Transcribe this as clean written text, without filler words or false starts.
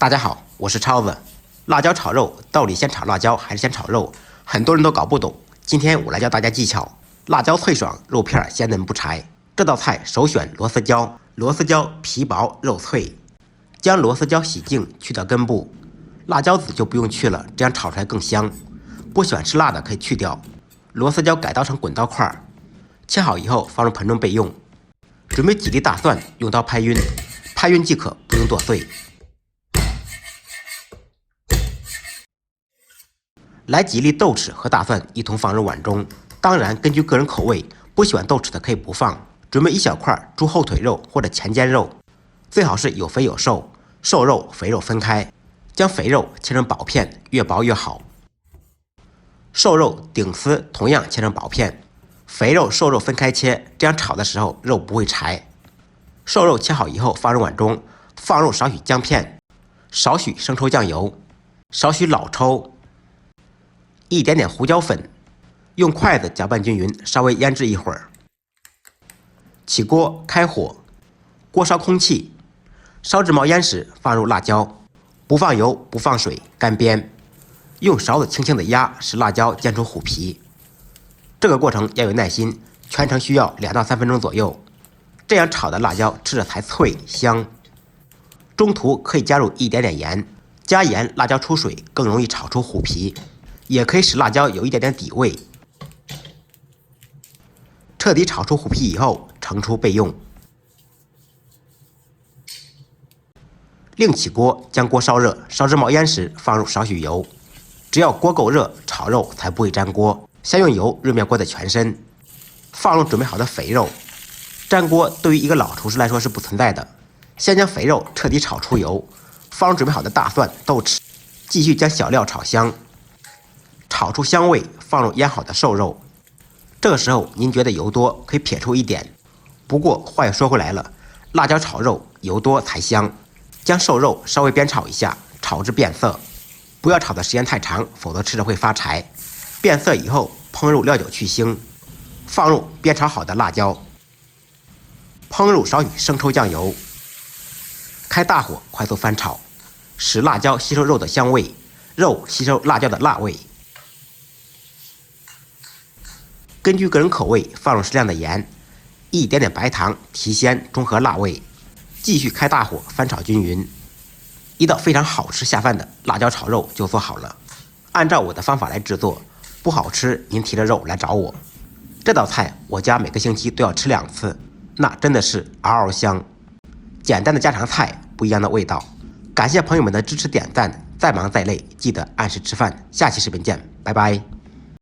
大家好，我是超子。辣椒炒肉到底先炒辣椒还是先炒肉？很多人都搞不懂。今天我来教大家技巧：辣椒脆爽，肉片鲜嫩不柴。这道菜首选螺丝椒，螺丝椒皮薄肉脆。将螺丝椒洗净，去掉根部。辣椒籽就不用去了，这样炒出来更香。不喜欢吃辣的可以去掉。螺丝椒改刀成滚刀块，切好以后放入盆中备用。准备几粒大蒜，用刀拍匀，拍匀即可，不用剁碎。来几粒豆豉和大蒜一同放入碗中，当然根据个人口味，不喜欢豆豉的可以不放。准备一小块猪后腿肉或者前肩肉，最好是有肥有瘦，瘦肉肥肉分开，将肥肉切成薄片，越薄越好。瘦肉顶丝同样切成薄片，肥肉瘦肉分开切，这样炒的时候肉不会柴。瘦肉切好以后放入碗中，放入少许姜片，少许生抽酱油，少许老抽，一点点胡椒粉，用筷子搅拌均匀，稍微腌制一会儿。起锅开火，锅烧空气，烧至冒烟时放入辣椒，不放油不放水，干煸。用勺子轻轻的压，使辣椒煎出虎皮。这个过程要有耐心，全程需要2到3分钟左右。这样炒的辣椒吃着才脆香。中途可以加入一点点盐，加盐辣椒出水更容易炒出虎皮，也可以使辣椒有一点点底味。彻底炒出虎皮以后，盛出备用。另起锅，将锅烧热，烧至冒烟时放入少许油。只要锅够热，炒肉才不会粘锅。先用油润面锅的全身，放入准备好的肥肉。粘锅对于一个老厨师来说是不存在的。先将肥肉彻底炒出油，放入准备好的大蒜、豆豉，继续将小料炒香。炒出香味，放入腌好的瘦肉。这个时候您觉得油多，可以撇出一点。不过话又说回来了，辣椒炒肉油多才香。将瘦肉稍微煸炒一下，炒至变色，不要炒的时间太长，否则吃着会发柴。变色以后，烹入料酒去腥，放入煸炒好的辣椒，烹入少许生抽酱油，开大火快速翻炒，使辣椒吸收肉的香味，肉吸收辣椒的辣味。根据个人口味放入适量的盐，一点点白糖提鲜，中和辣味。继续开大火翻炒均匀，一道非常好吃下饭的辣椒炒肉就做好了。按照我的方法来制作，不好吃您提着肉来找我。这道菜我家每个星期都要吃2次，那真的是嗷嗷香。简单的家常菜，不一样的味道。感谢朋友们的支持点赞，再忙再累记得按时吃饭。下期视频见，拜拜。